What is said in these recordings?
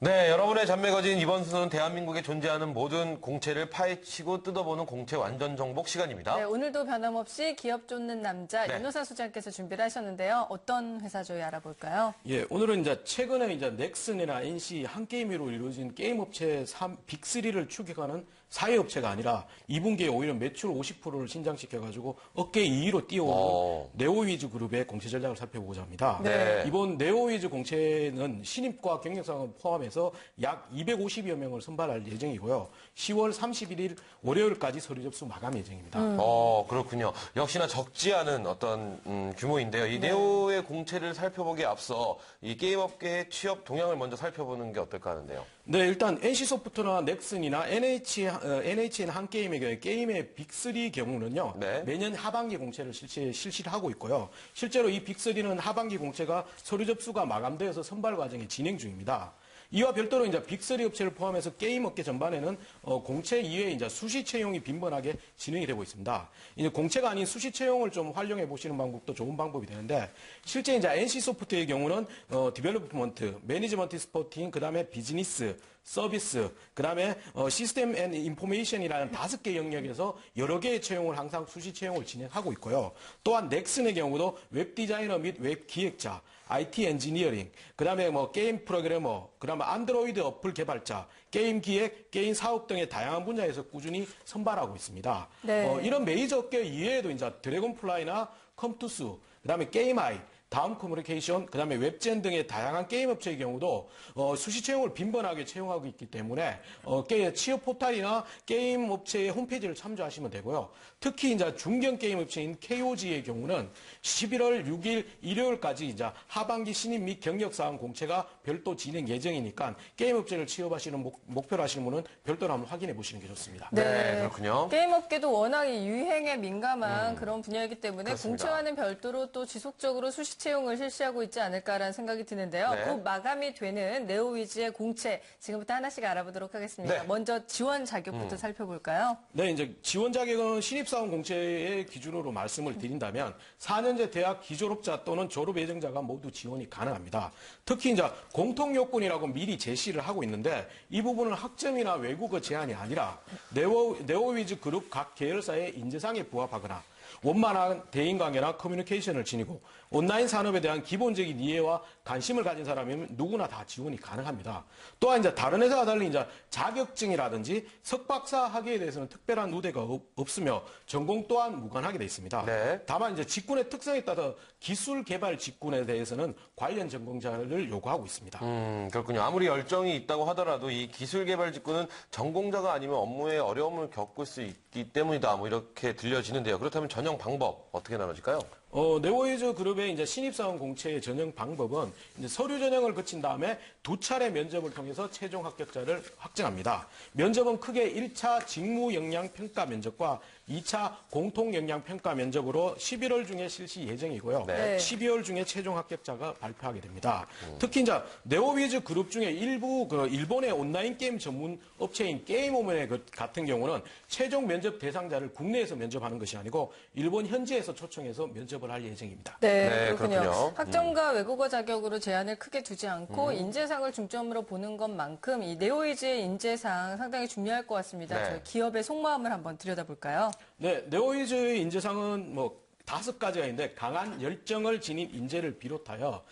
네, 여러분의 잔매거진 이번 수는 대한민국에 존재하는 모든 공채를 파헤치고 뜯어보는 공채 완전 정복 시간입니다. 네, 오늘도 변함없이 기업 쫓는 남자 네. 윤호사 소장께서 준비를 하셨는데요. 어떤 회사 저희 알아볼까요? 예, 오늘은 이제 최근에 이제 넥슨이나 NC 한 게임으로 이루어진 게임 업체 빅3를 추격하는 사회 업체가 아니라 2분기에 오히려 매출 50%를 신장시켜가지고 어깨 2위로 뛰어오른 네오위즈 그룹의 공채 전략을 살펴보고자 합니다. 네. 이번 네오위즈 공채는 신입과 경력상을 포함해서 약 250여 명을 선발할 예정이고요. 10월 31일 월요일까지 서류 접수 마감 예정입니다. 그렇군요. 역시나 적지 않은 어떤 규모인데요. 이 네오의 공채를 살펴보기에 앞서 이 게임업계의 취업 동향을 먼저 살펴보는 게 어떨까 하는데요. 네, 일단 NC소프트나 넥슨이나 NHN 한 게임의 경우에 게임의 빅3 경우는요. 네. 매년 하반기 공채를 실시를 하고 있고요. 실제로 이 빅3는 하반기 공채가 서류 접수가 마감되어서 선발 과정이 진행 중입니다. 이와 별도로 이제 빅3 업체를 포함해서 게임 업계 전반에는 공채 이외에 이제 수시 채용이 빈번하게 진행이 되고 있습니다. 이제 공채가 아닌 수시 채용을 좀 활용해 보시는 방법도 좋은 방법이 되는데 실제 이제 NC 소프트의 경우는 디벨롭먼트, 매니지먼트 스포팅, 그다음에 비즈니스, 서비스, 그다음에 시스템 앤 인포메이션이라는 5개 영역에서 여러 개의 채용을 항상 수시 채용을 진행하고 있고요. 또한 넥슨의 경우도 웹 디자이너 및 웹 기획자, IT 엔지니어링, 그다음에 게임 프로그래머, 그다음에 안드로이드 어플 개발자, 게임 기획, 게임 사업 등의 다양한 분야에서 꾸준히 선발하고 있습니다. 네. 이런 메이저 업계 이외에도 이제 드래곤플라이나 컴투스, 그다음에 게임아이, 다음 커뮤니케이션, 그다음에 웹젠 등의 다양한 게임 업체의 경우도 수시 채용을 빈번하게 채용하고 있기 때문에 취업 포탈이나 게임 업체의 홈페이지를 참조하시면 되고요. 특히 이제 중견 게임 업체인 KOG의 경우는 11월 6일 일요일까지 이제 하반기 신입 및 경력 사항 공채가 별도 진행 예정이니까 게임 업체를 취업하시는 목표로 하시는 분은 별도로 한번 확인해 보시는 게 좋습니다. 네, 그렇군요. 게임 업계도 워낙 이 유행에 민감한 그런 분야이기 때문에 그렇습니다. 공채와는 별도로 또 지속적으로 수시 채용을 실시하고 있지 않을까라는 생각이 드는데요. 네. 곧 마감이 되는 네오위즈의 공채 지금부터 하나씩 알아보도록 하겠습니다. 네. 먼저 지원 자격부터 살펴볼까요? 네, 이제 지원 자격은 신입사원 공채의 기준으로 말씀을 드린다면 4년제 대학 기졸업자 또는 졸업 예정자가 모두 지원이 가능합니다. 특히 이제 공통 요건이라고 미리 제시를 하고 있는데 이 부분은 학점이나 외국어 제한이 아니라 네오위즈 그룹 각 계열사의 인재상에 부합하거나 원만한 대인 관계나 커뮤니케이션을 지니고 온라인 산업에 대한 기본적인 이해와 관심을 가진 사람이면 누구나 다 지원이 가능합니다. 또한 이제 다른 회사와 달리 이제 자격증이라든지 석박사 학위에 대해서는 특별한 우대가 없으며 전공 또한 무관하게 되어 있습니다. 네. 다만 이제 직군의 특성에 따라 기술 개발 직군에 대해서는 관련 전공자를 요구하고 있습니다. 그렇군요. 아무리 열정이 있다고 하더라도 이 기술 개발 직군은 전공자가 아니면 업무에 어려움을 겪을 수 있기 때문이다. 이렇게 들려지는데요. 그렇다면 전형 방법 어떻게 나눠질까요? 네오위즈 그룹의 이제 신입사원 공채의 전형 방법은 이제 서류 전형을 거친 다음에 2차례 면접을 통해서 최종 합격자를 확정합니다. 면접은 크게 1차 직무 역량 평가 면접과 2차 공통 역량 평가 면접으로 11월 중에 실시 예정이고요. 네. 12월 중에 최종 합격자가 발표하게 됩니다. 특히 이제 네오위즈 그룹 중에 일부 일본의 온라인 게임 전문 업체인 게임오맨 같은 경우는 최종 면접 대상자를 국내에서 면접하는 것이 아니고 일본 현지에서 초청해서 면접을 할 예정입니다. 네, 네, 그렇군요. 학점과 외국어 자격으로 제한을 크게 두지 않고 인재상을 중점으로 보는 것만큼 이 네오위즈의 인재상 상당히 중요할 것 같습니다. 네. 저희 기업의 속마음을 한번 들여다볼까요? 네, 네오위즈의 인재상은 5가지가 있는데 강한 열정을 지닌 인재를 비롯하여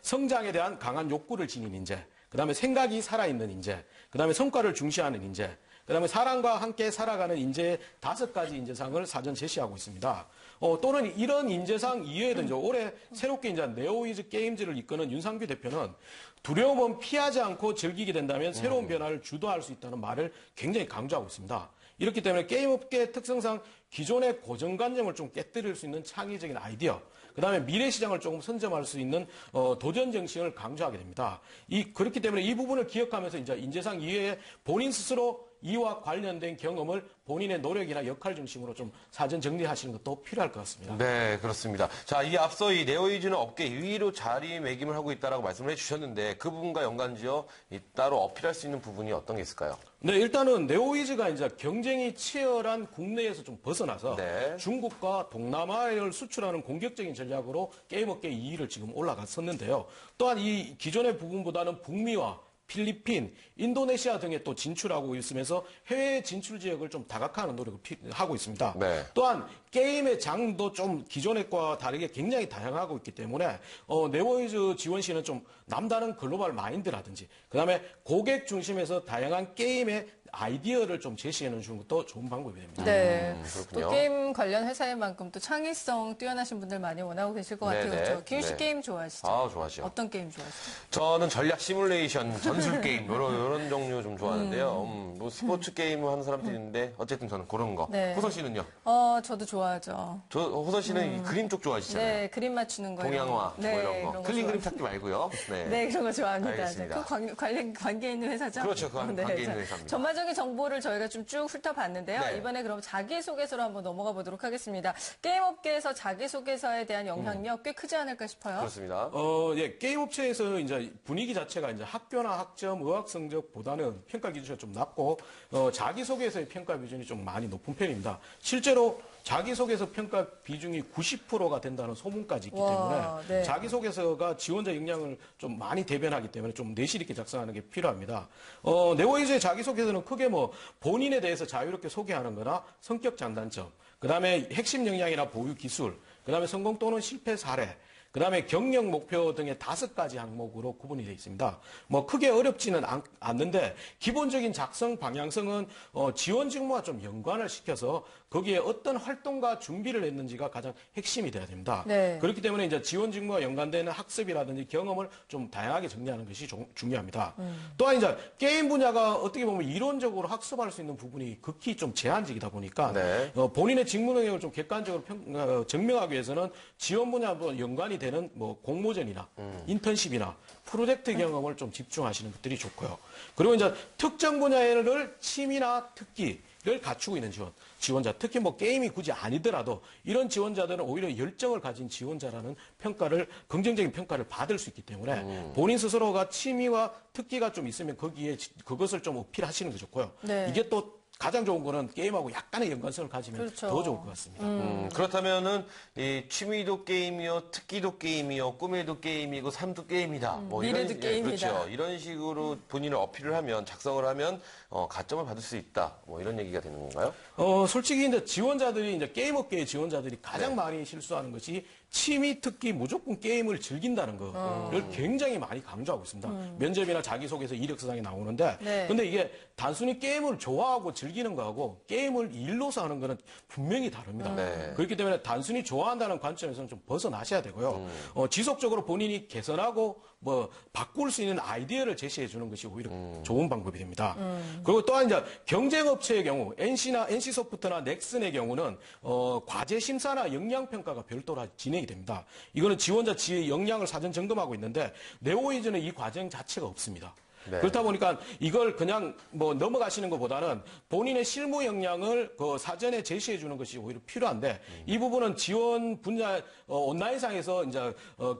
성장에 대한 강한 욕구를 지닌 인재, 그다음에 생각이 살아있는 인재, 그다음에 성과를 중시하는 인재, 그다음에 사람과 함께 살아가는 인재의 5가지 인재상을 사전 제시하고 있습니다. 또는 이런 인재상 이외에도 이제 올해 새롭게 이제 네오위즈 게임즈를 이끄는 윤상규 대표는 두려움은 피하지 않고 즐기게 된다면 새로운 변화를 주도할 수 있다는 말을 굉장히 강조하고 있습니다. 이렇기 때문에 게임업계의 특성상 기존의 고정관념을 좀 깨뜨릴 수 있는 창의적인 아이디어, 그다음에 미래 시장을 조금 선점할 수 있는 도전 정신을 강조하게 됩니다. 그렇기 때문에 이 부분을 기억하면서 이제 인재상 이외에 본인 스스로 이와 관련된 경험을 본인의 노력이나 역할 중심으로 좀 사전 정리하시는 것도 필요할 것 같습니다. 네, 그렇습니다. 자, 이 앞서 이 네오위즈는 업계 2위로 자리매김을 하고 있다라고 말씀을 해주셨는데 그 부분과 연관지어 따로 어필할 수 있는 부분이 어떤 게 있을까요? 네, 일단은 네오위즈가 이제 경쟁이 치열한 국내에서 좀 벗어나서 네. 중국과 동남아를 수출하는 공격적인 전략으로 게임업계 2위를 지금 올라갔었는데요. 또한 이 기존의 부분보다는 북미와 필리핀, 인도네시아 등에 또 진출하고 있으면서 해외 진출 지역을 좀 다각화하는 노력을 하고 있습니다. 네. 또한 게임의 장도 좀 기존의 거와 다르게 굉장히 다양하고 있기 때문에 네오이즈 지원 시는 좀 남다른 글로벌 마인드라든지 그다음에 고객 중심에서 다양한 게임의 아이디어를 좀 제시해 주는 것도 좋은 방법이 됩니다. 네. 그렇군요. 또 게임 관련 회사인 만큼 또 창의성 뛰어나신 분들 많이 원하고 계실 것 같아요. 네네. 그렇죠? 기훈 씨 네. 게임 좋아하시죠? 아, 좋아하죠. 어떤 게임 좋아하시죠? 저는 전략 시뮬레이션, 전술 게임 이런 종류 좀 좋아하는데요. 뭐 스포츠 게임 하는 사람들이 있는데 어쨌든 저는 그런 거. 네. 호선 씨는요? 저도 좋아하죠. 호선 씨는 이 그림 쪽 좋아하시잖아요. 네, 그림 맞추는 거. 동양화 네, 뭐 이런 거. 틀린 좋아해요. 그림 찾기 말고요. 네. 네, 그런 거 좋아합니다. 알겠습니다. 그 관계 있는 회사죠? 그렇죠. 그 관계 있는 자, 회사입니다. 전반적인 정보를 저희가 좀 쭉 훑어봤는데요. 네. 이번에 그럼 자기소개서로 한번 넘어가 보도록 하겠습니다. 게임업계에서 자기소개서에 대한 영향력 꽤 크지 않을까 싶어요. 그렇습니다. 예, 게임 업체에서 이제 분위기 자체가 이제 학교나 학점, 의학 성적보다는 평가 기준이 좀 낮고, 자기소개서의 평가 비중이 좀 많이 높은 편입니다. 실제로 자기소개서 평가 비중이 90%가 된다는 소문까지 있기 와, 때문에 네. 자기소개서가 지원자 역량을 좀 많이 대변하기 때문에 좀 내실 있게 작성하는 게 필요합니다. 네오이즈의 자기소개서는 크게 뭐 본인에 대해서 자유롭게 소개하는 거나 성격 장단점, 그 다음에 핵심 역량이나 보유 기술, 그 다음에 성공 또는 실패 사례, 그 다음에 경영 목표 등의 5가지 항목으로 구분이 되어 있습니다. 뭐 크게 어렵지는 않는데 기본적인 작성 방향성은 지원 직무와 좀 연관을 시켜서 거기에 어떤 활동과 준비를 했는지가 가장 핵심이 돼야 됩니다. 네. 그렇기 때문에 이제 지원 직무와 연관되는 학습이라든지 경험을 좀 다양하게 정리하는 것이 중요합니다. 또한 이제 게임 분야가 어떻게 보면 이론적으로 학습할 수 있는 부분이 극히 좀 제한적이다 보니까 네. 본인의 직무 능력을 좀 객관적으로 증명하기 위해서는 지원 분야와 연관이 되는 뭐 공모전이나 인턴십이나 프로젝트 경험을 좀 집중하시는 것들이 좋고요. 그리고 이제 특정 분야를 취미나 특기를 갖추고 있는 지원자, 특히 뭐 게임이 굳이 아니더라도 이런 지원자들은 오히려 열정을 가진 지원자라는 평가를, 긍정적인 평가를 받을 수 있기 때문에 본인 스스로가 취미와 특기가 좀 있으면 거기에 그것을 좀 어필하시는 게 좋고요. 네. 이게 또 가장 좋은 거는 게임하고 약간의 연관성을 가지면 그렇죠. 더 좋을 것 같습니다. 그렇다면은 이 취미도 게임이요, 특기도 게임이요, 꿈에도 게임이고 삶도 게임이다. 뭐 미래도 게임이다. 그렇죠. 이런 식으로 본인을 어필을 하면, 작성을 하면 가점을 받을 수 있다. 뭐 이런 얘기가 되는 건가요? 솔직히 이제 지원자들이 이제 게임업계의 지원자들이 가장 많이 실수하는 것이 취미, 특기, 무조건 게임을 즐긴다는 거를 굉장히 많이 강조하고 있습니다. 면접이나 자기소개서 이력서상에 나오는데, 네. 근데 이게 단순히 게임을 좋아하고 즐기는 거하고 게임을 일로서 하는 거는 분명히 다릅니다. 네. 그렇기 때문에 단순히 좋아한다는 관점에서는 좀 벗어나셔야 되고요. 지속적으로 본인이 개선하고 뭐 바꿀 수 있는 아이디어를 제시해 주는 것이 오히려 좋은 방법이 됩니다. 그리고 또한 이제 경쟁업체의 경우 NC소프트나 넥슨의 경우는 과제 심사나 역량 평가가 별도로 진행이 됩니다. 이거는 지원자 지의 역량을 사전 점검하고 있는데 네오이즈는 이 과정 자체가 없습니다. 네. 그렇다 보니까 이걸 그냥 뭐 넘어가시는 것보다는 본인의 실무 역량을 그 사전에 제시해 주는 것이 오히려 필요한데 이 부분은 지원 분야 온라인상에서 이제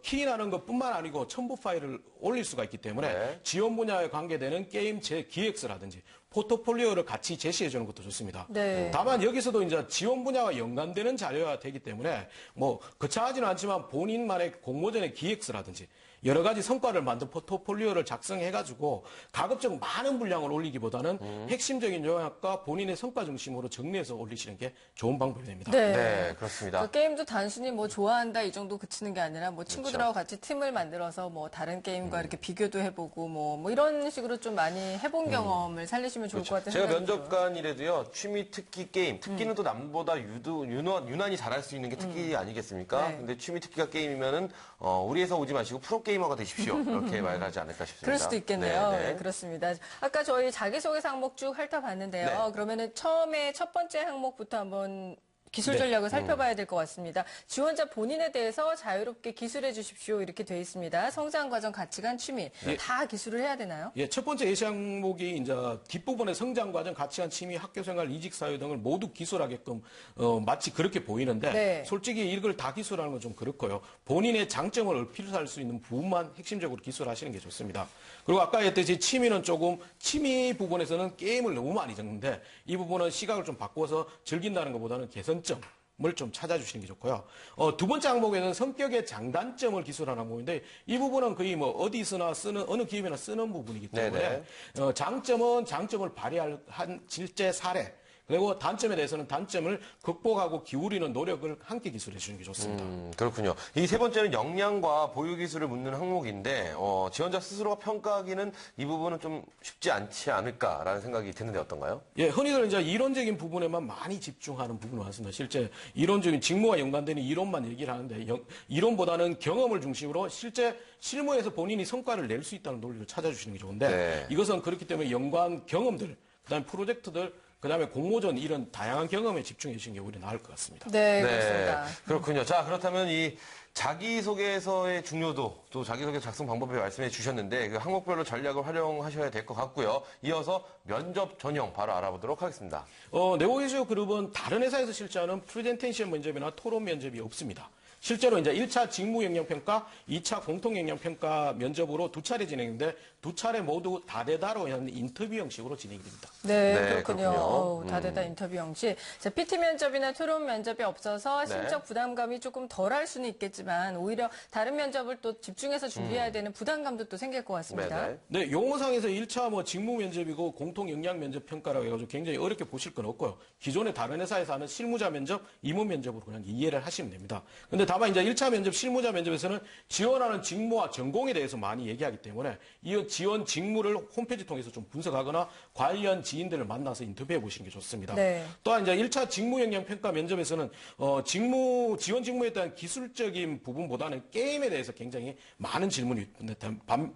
키인하는 것뿐만 아니고 첨부 파일을 올릴 수가 있기 때문에 네. 지원 분야에 관계되는 게임 기획서라든지 포트폴리오를 같이 제시해 주는 것도 좋습니다. 네. 다만 여기서도 이제 지원 분야와 연관되는 자료가 되기 때문에 뭐 거창하지는 않지만 본인만의 공모전의 기획서라든지 여러 가지 성과를 만든 포트폴리오를 작성해가지고 가급적 많은 분량을 올리기보다는 핵심적인 요약과 본인의 성과 중심으로 정리해서 올리시는 게 좋은 방법이 됩니다. 네, 그렇습니다. 그 게임도 단순히 뭐 좋아한다 이 정도 그치는 게 아니라 뭐 친구들하고 같이 팀을 만들어서 뭐 다른 게임과 이렇게 비교도 해보고 뭐 이런 식으로 좀 많이 해본 경험을 살리시면 좋을 것 같아요. 제가 면접관이라도요, 취미, 특기, 게임. 특기는 또 남보다 유난히 잘할 수 있는 게 특기 아니겠습니까? 네. 근데 취미, 특기가 게임이면은, 우리 회사 오지 마시고 프로게이머가 되십시오. 이렇게 말하지 않을까 싶습니다. 그럴 수도 있겠네요. 네, 네. 네, 그렇습니다. 아까 저희 자기소개서 항목 쭉 훑어봤는데요. 네. 그러면은 처음에 첫 번째 항목부터 한번 기술 전략을 살펴봐야 될 것 같습니다. 지원자 본인에 대해서 자유롭게 기술해 주십시오. 이렇게 돼 있습니다. 성장 과정, 가치관, 취미. 다 기술을 해야 되나요? 예, 첫 번째 예시 항목이 이제 뒷부분의 성장 과정, 가치관, 취미, 학교 생활, 이직 사유 등을 모두 기술하게끔 마치 그렇게 보이는데 네. 솔직히 이걸 다 기술하는 건 좀 그렇고요. 본인의 장점을 어필할 수 있는 부분만 핵심적으로 기술하시는 게 좋습니다. 그리고 아까 했듯이 취미는 조금 취미 부분에서는 게임을 너무 많이 적는데 이 부분은 시각을 좀 바꿔서 즐긴다는 것보다는 개선점, 을 좀 찾아주시는 게 좋고요. 두 번째 항목에는 성격의 장단점을 기술하는 항목인데 이 부분은 거의 뭐 어디서나 쓰는 어느 기업이나 쓰는 부분이기 때문에 장점은 장점을 발휘할 한 실제 사례 그리고 단점에 대해서는 단점을 극복하고 기울이는 노력을 함께 기술해 주는 게 좋습니다. 그렇군요. 이 세 번째는 역량과 보유 기술을 묻는 항목인데 지원자 스스로가 평가하기는 이 부분은 좀 쉽지 않지 않을까라는 생각이 드는데 어떤가요? 예, 흔히들 이제 이론적인 부분에만 많이 집중하는 부분이 많습니다. 실제 이론적인 직무와 연관되는 이론만 얘기를 하는데 이론보다는 경험을 중심으로 실제 실무에서 본인이 성과를 낼 수 있다는 논리를 찾아주시는 게 좋은데 네. 이것은 그렇기 때문에 연관 경험들, 그다음에 프로젝트들, 그다음에 공모전 이런 다양한 경험에 집중해 주시는 게 오히려 나을 것 같습니다. 네, 그렇습니다. 그렇군요. 자, 그렇다면 이 자기소개서의 중요도, 또 자기소개 작성 방법을 말씀해 주셨는데 그 항목별로 전략을 활용하셔야 될 것 같고요. 이어서 면접 전형 바로 알아보도록 하겠습니다. 네오위즈 그룹은 다른 회사에서 실시하는 프레젠테이션 면접이나 토론 면접이 없습니다. 실제로 이제 1차 직무 역량 평가, 2차 공통 역량 평가 면접으로 두 차례 진행인데 두 차례 모두 다대다로 한 인터뷰 형식으로 진행이 됩니다. 네, 네, 그렇군요. 그렇군요. 다대다 인터뷰 형식. 자, PT 면접이나 토론 면접이 없어서 네. 심적 부담감이 조금 덜할 수는 있겠지만 오히려 다른 면접을 또 집중해서 준비해야 되는 부담감도 또 생길 것 같습니다. 네네. 네, 용어상에서 1차 뭐 직무 면접이고 공통 역량 면접 평가라고 해가지고 굉장히 어렵게 보실 건 없고요. 기존의 다른 회사에서 하는 실무자 면접, 임원 면접으로 그냥 이해를 하시면 됩니다. 근데 다만 이제 1차 면접, 실무자 면접에서는 지원하는 직무와 전공에 대해서 많이 얘기하기 때문에 이 지원 직무를 홈페이지 통해서 좀 분석하거나 관련 지인들을 만나서 인터뷰해 보시는 게 좋습니다. 네. 또한 이제 1차 직무 역량 평가 면접에서는 지원 직무에 대한 기술적인 부분보다는 게임에 대해서 굉장히 많은 질문이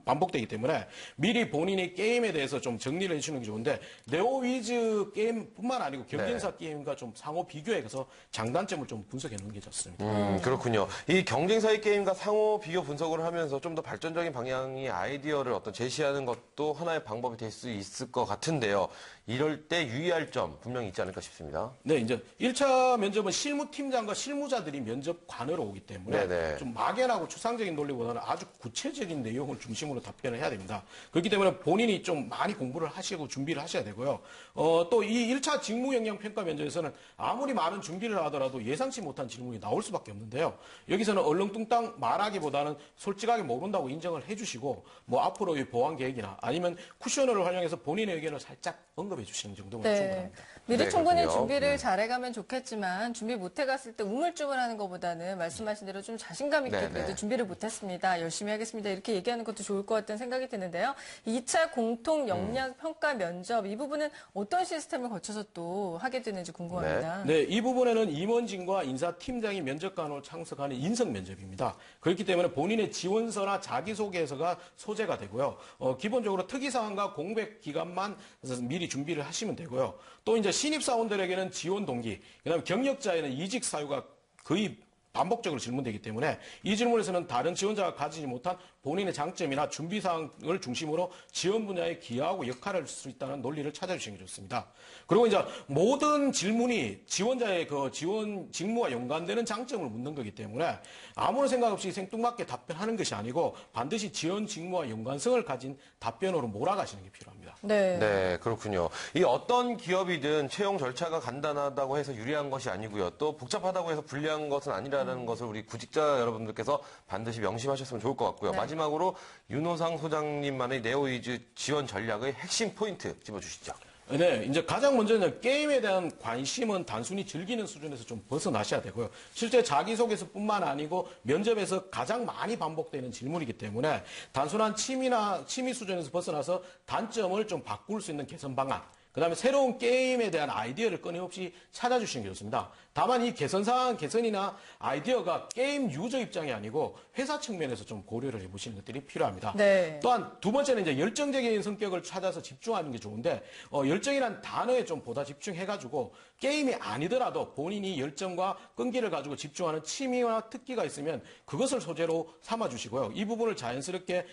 반복되기 때문에 미리 본인이 게임에 대해서 좀 정리를 해주는 게 좋은데 네오위즈 게임뿐만 아니고 경쟁사 게임과 좀 상호 비교해서 장단점을 좀 분석해 놓는 게 좋습니다. 그렇군요. 이 경쟁사의 게임과 상호 비교 분석을 하면서 좀 더 발전적인 방향의 아이디어를 어떤 제시하는 것도 하나의 방법이 될 수 있을 것 같은데요. 이럴 때 유의할 점 분명히 있지 않을까 싶습니다. 네, 이제 1차 면접은 실무팀장과 실무자들이 면접관으로 오기 때문에 네네. 좀 막연하고 추상적인 논리보다는 아주 구체적인 내용을 중심으로 답변을 해야 됩니다. 그렇기 때문에 본인이 좀 많이 공부를 하시고 준비를 하셔야 되고요. 또 이 1차 직무 역량 평가 면접에서는 아무리 많은 준비를 하더라도 예상치 못한 질문이 나올 수밖에 없는데요. 여기서는 얼렁뚱땅 말하기보다는 솔직하게 모른다고 인정을 해주시고 뭐 앞으로의 보완 계획이나 아니면 쿠셔너를 활용해서 본인의 의견을 살짝 언급해 주시는 정도면 충분합니다. 미리 네, 충분히 그렇군요. 준비를 잘해가면 좋겠지만 준비 못해갔을 때 우물쭈물하는 것보다는 말씀하신 대로 좀 자신감 있게 네, 그래도 네. 준비를 못했습니다. 열심히 하겠습니다. 이렇게 얘기하는 것도 좋을 것 같다는 생각이 드는데요. 2차 공통 역량 평가 면접 이 부분은 어떤 시스템을 거쳐서 또 하게 되는지 궁금합니다. 네, 이 부분에는 임원진과 인사팀장이 면접관으로 참석하는 인성 면접입니다. 그렇기 때문에 본인의 지원서나 자기소개서가 소재가 되고요. 기본적으로 특이사항과 공백 기간만 미리 준비를 하시면 되고요. 또 이제 신입사원들에게는 지원 동기, 그다음에 경력자에는 이직 사유가 거의 반복적으로 질문되기 때문에 이 질문에서는 다른 지원자가 가지지 못한 본인의 장점이나 준비사항을 중심으로 지원 분야에 기여하고 역할을 할 수 있다는 논리를 찾아주시는 게 좋습니다. 그리고 이제 모든 질문이 지원자의 그 지원 직무와 연관되는 장점을 묻는 거기 때문에 아무런 생각 없이 생뚱맞게 답변하는 것이 아니고 반드시 지원 직무와 연관성을 가진 답변으로 몰아가시는 게 필요합니다. 네. 네, 그렇군요. 이 어떤 기업이든 채용 절차가 간단하다고 해서 유리한 것이 아니고요. 또 복잡하다고 해서 불리한 것은 아니라는 것을 우리 구직자 여러분들께서 반드시 명심하셨으면 좋을 것 같고요. 네. 마지막으로 윤호상 소장님만의 네오위즈 지원 전략의 핵심 포인트 짚어주시죠. 네, 이제 가장 먼저는 게임에 대한 관심은 단순히 즐기는 수준에서 좀 벗어나셔야 되고요. 실제 자기소개서뿐만 아니고 면접에서 가장 많이 반복되는 질문이기 때문에 단순한 취미 수준에서 벗어나서 단점을 좀 바꿀 수 있는 개선 방안, 그다음에 새로운 게임에 대한 아이디어를 끊임없이 찾아주시는 게 좋습니다. 다만 이 개선이나 아이디어가 게임 유저 입장이 아니고 회사 측면에서 좀 고려를 해보시는 것들이 필요합니다. 네. 또한 두 번째는 이제 열정적인 성격을 찾아서 집중하는 게 좋은데 열정이란 단어에 좀 보다 집중해가지고 게임이 아니더라도 본인이 열정과 끈기를 가지고 집중하는 취미와 특기가 있으면 그것을 소재로 삼아주시고요. 이 부분을 자연스럽게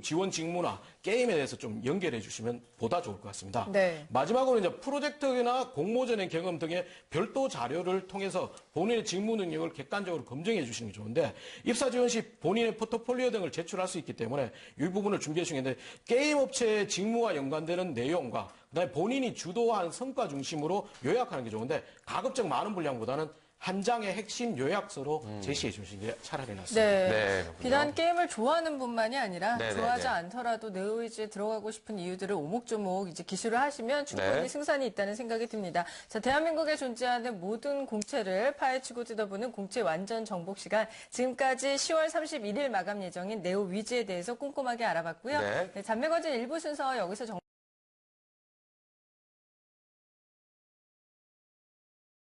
지원 직무나 게임에 대해서 좀 연결해 주시면 보다 좋을 것 같습니다. 네. 마지막으로 이제 프로젝트나 공모전의 경험 등의 별도 자료를 통해서 본인의 직무 능력을 객관적으로 검증해 주시는 게 좋은데 입사 지원 시 본인의 포트폴리오 등을 제출할 수 있기 때문에 이 부분을 준비해 주시는데 게임 업체의 직무와 연관되는 내용과 그다음에 본인이 주도한 성과 중심으로 요약하는 게 좋은데 가급적 많은 분량보다는 한 장의 핵심 요약서로 제시해 주신 게 차라리 낫습니다. 네. 네, 그렇군요. 비단 게임을 좋아하는 분만이 아니라 네, 네, 좋아하지 네. 않더라도 네오위즈에 들어가고 싶은 이유들을 오목조목 이제 기술을 하시면 충분히 네. 승산이 있다는 생각이 듭니다. 자, 대한민국에 존재하는 모든 공채를 파헤치고 뜯어보는 공채 완전 정복 시간. 지금까지 10월 31일 마감 예정인 네오위즈에 대해서 꼼꼼하게 알아봤고요. 네. 네, 잔매거진 일부 순서 여기서